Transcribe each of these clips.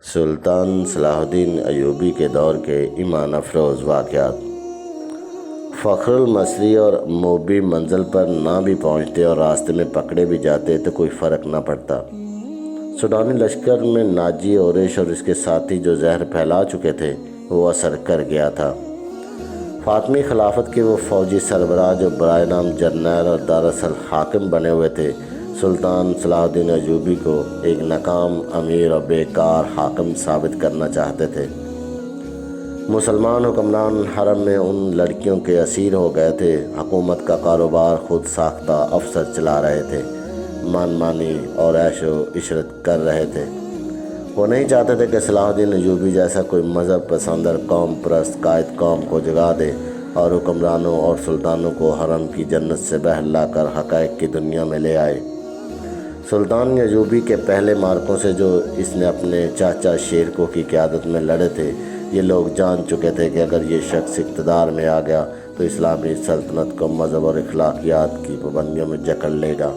سلطان صلاح الدین ایوبی کے دور کے ایمان افروز واقعات۔ فخر المصری اور موبی منزل پر نہ بھی پہنچتے اور راستے میں پکڑے بھی جاتے تو کوئی فرق نہ پڑتا۔ سوڈانی لشکر میں ناجی اورش اور اس کے ساتھی جو زہر پھیلا چکے تھے وہ اثر کر گیا تھا۔ فاطمی خلافت کے وہ فوجی سربراہ جو برائے نام جرنیل اور دراصل حاکم بنے ہوئے تھے، سلطان صلاح الدین ایوبی کو ایک ناکام امیر اور بیکار حاکم ثابت کرنا چاہتے تھے۔ مسلمان حکمران حرم میں ان لڑکیوں کے اسیر ہو گئے تھے، حکومت کا کاروبار خود ساختہ افسر چلا رہے تھے، من مانی اور عیش و عشرت کر رہے تھے۔ وہ نہیں چاہتے تھے کہ صلاح الدین ایوبی جیسا کوئی مذہب پسند اور قوم پرست قائد قوم کو جگا دے اور حکمرانوں اور سلطانوں کو حرم کی جنت سے بہلا کر حقائق کی دنیا میں لے آئے۔ سلطان ایوبی کے پہلے مارکوں سے جو اس نے اپنے چاچا شیرکو کی قیادت میں لڑے تھے، یہ لوگ جان چکے تھے کہ اگر یہ شخص اقتدار میں آ گیا تو اسلامی سلطنت کو مذہب اور اخلاقیات کی پابندیوں میں جکڑ لے گا۔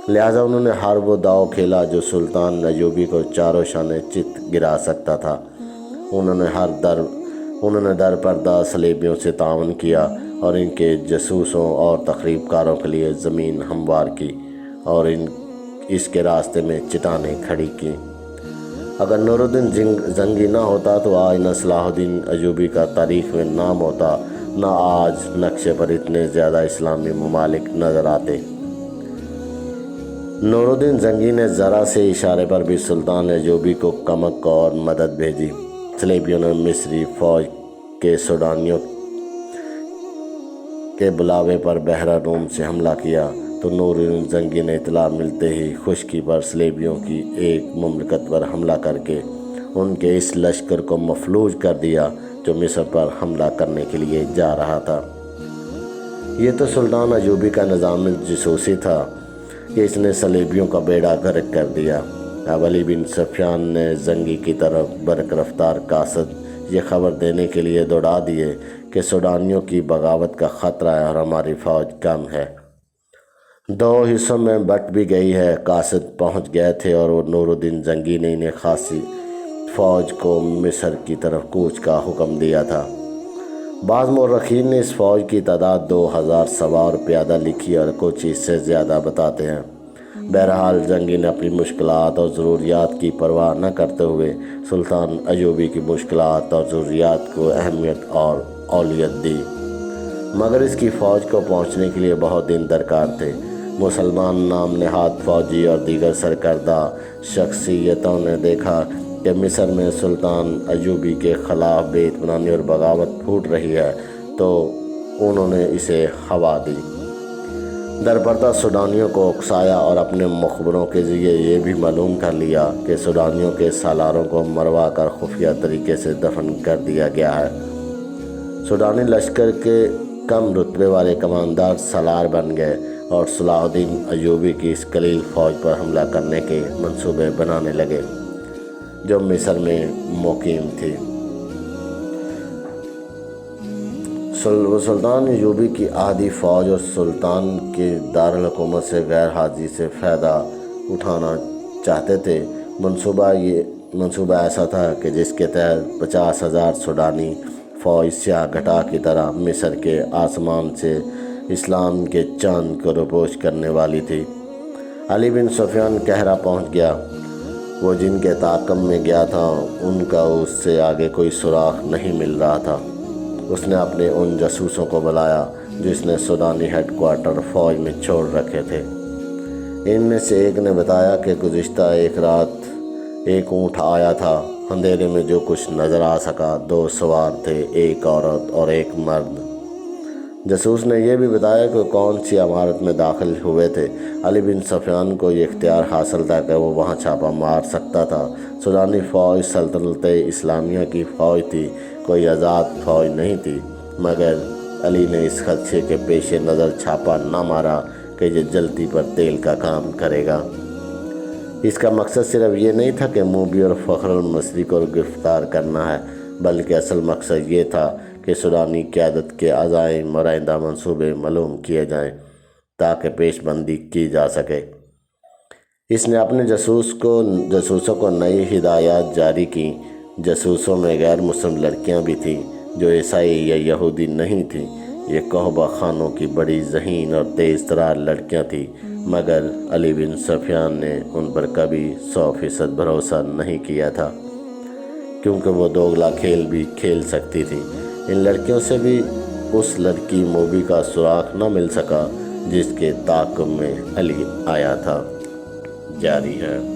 لہٰذا انہوں نے ہر وہ داؤ کھیلا جو سلطان ایوبی کو چاروں شانے چت گرا سکتا تھا۔ انہوں نے در پردہ صلیبیوں سے تعاون کیا اور ان کے جاسوسوں اور تخریب کاروں کے لیے زمین ہموار کی اور اس کے راستے میں چٹانیں کھڑی کیں۔ اگر نور الدین زنگی نہ ہوتا تو آج نہ صلاح الدین ایوبی کا تاریخ میں نام ہوتا، نہ آج نقشے پر اتنے زیادہ اسلامی ممالک نظر آتے۔ نور الدین زنگی نے ذرا سے اشارے پر بھی سلطان ایوبی کو کمک اور مدد بھیجی۔ صلیبیوں نے مصری فوج کے سوڈانیوں کے بلاوے پر بحیرہ روم سے حملہ کیا تو نور الدین زنگی نے اطلاع ملتے ہی خشکی پر صلیبیوں کی ایک مملکت پر حملہ کر کے ان کے اس لشکر کو مفلوج کر دیا جو مصر پر حملہ کرنے کے لیے جا رہا تھا۔ یہ تو سلطان ایوبی کا نظام جاسوسی تھا کہ اس نے صلیبیوں کا بیڑا غرق کر دیا۔ اب علی بن سفیان نے زنگی کی طرف برق رفتار قاصد یہ خبر دینے کے لیے دوڑا دیے کہ سوڈانیوں کی بغاوت کا خطرہ ہے اور ہماری فوج کم ہے۔ دو حصوں میں بٹ بھی گئی ہے۔ قاصد پہنچ گئے تھے اور نور الدین زنگی نے انہیں خاصی فوج کو مصر کی طرف کوچ کا حکم دیا تھا۔ بعض مورخین نے اس فوج کی تعداد 2000 سوار پیادہ لکھی اور کچھ اس سے زیادہ بتاتے ہیں۔ بہرحال زنگی نے اپنی مشکلات اور ضروریات کی پرواہ نہ کرتے ہوئے سلطان ایوبی کی مشکلات اور ضروریات کو اہمیت اور اولویت دی، مگر اس کی فوج کو پہنچنے کے لیے بہت دن درکار تھے۔ مسلمان نام نہاد فوجی اور دیگر سرکردہ شخصیتوں نے دیکھا کہ مصر میں سلطان ایوبی کے خلاف بے اطمینانی اور بغاوت پھوٹ رہی ہے تو انہوں نے اسے ہوا دی۔ درپردہ سوڈانیوں کو اکسایا اور اپنے مخبروں کے ذریعے یہ بھی معلوم کر لیا کہ سوڈانیوں کے سالاروں کو مروا کر خفیہ طریقے سے دفن کر دیا گیا ہے۔ سوڈانی لشکر کے کم رتبے والے کماندار سالار بن گئے اور صلاح الدین ایوبی کی اس قلیل فوج پر حملہ کرنے کے منصوبے بنانے لگے جو مصر میں مقیم تھی۔ سلطان ایوبی کی آدھی فوج اور سلطان کی دارالحکومت سے غیر حاضری سے فائدہ اٹھانا چاہتے تھے۔ منصوبہ ایسا تھا کہ جس کے تحت 50,000 سوڈانی فوج سیاہ گھٹا کی طرح مصر کے آسمان سے اسلام کے چاند کو روپوش کرنے والی تھی۔ علی بن سفیان قاہرہ پہنچ گیا۔ وہ جن کے تعاقب میں گیا تھا ان کا اس سے آگے کوئی سراغ نہیں مل رہا تھا۔ اس نے اپنے ان جاسوسوں کو بلایا جو اس نے سوڈانی ہیڈ کوارٹر فوج میں چھوڑ رکھے تھے۔ ان میں سے ایک نے بتایا کہ گزشتہ ایک رات ایک اونٹ آیا تھا۔ اندھیرے میں جو کچھ نظر آ سکا 2 سوار تھے، ایک عورت اور ایک مرد۔ جاسوس نے یہ بھی بتایا کہ کون سی عمارت میں داخل ہوئے تھے۔ علی بن سفیان کو یہ اختیار حاصل تھا کہ وہ وہاں چھاپا مار سکتا تھا۔ سوڈانی فوج سلطنت اسلامیہ کی فوج تھی، کوئی آزاد فوج نہیں تھی، مگر علی نے اس خدشے کے پیش نظر چھاپا نہ مارا کہ یہ جلتی پر تیل کا کام کرے گا۔ اس کا مقصد صرف یہ نہیں تھا کہ موبی اور فخر المصری کو گرفتار کرنا ہے، بلکہ اصل مقصد یہ تھا کہ سوڈانی قیادت کے عزائم اور آئندہ منصوبے معلوم کیے جائیں تاکہ پیش بندی کی جا سکے۔ اس نے اپنے جاسوسوں کو نئی ہدایات جاری کی۔ جاسوسوں میں غیر مسلم لڑکیاں بھی تھیں جو عیسائی یا یہودی نہیں تھیں۔ یہ قحبہ خانوں کی بڑی ذہین اور تیز ترار لڑکیاں تھیں، مگر علی بن سفیان نے ان پر کبھی 100% بھروسہ نہیں کیا تھا، کیونکہ وہ دوگلا کھیل بھی کھیل سکتی تھی۔ ان لڑکیوں سے بھی اس لڑکی موبی کا سراغ نہ مل سکا جس کے تعاقب میں علی آیا تھا۔ جاری ہے۔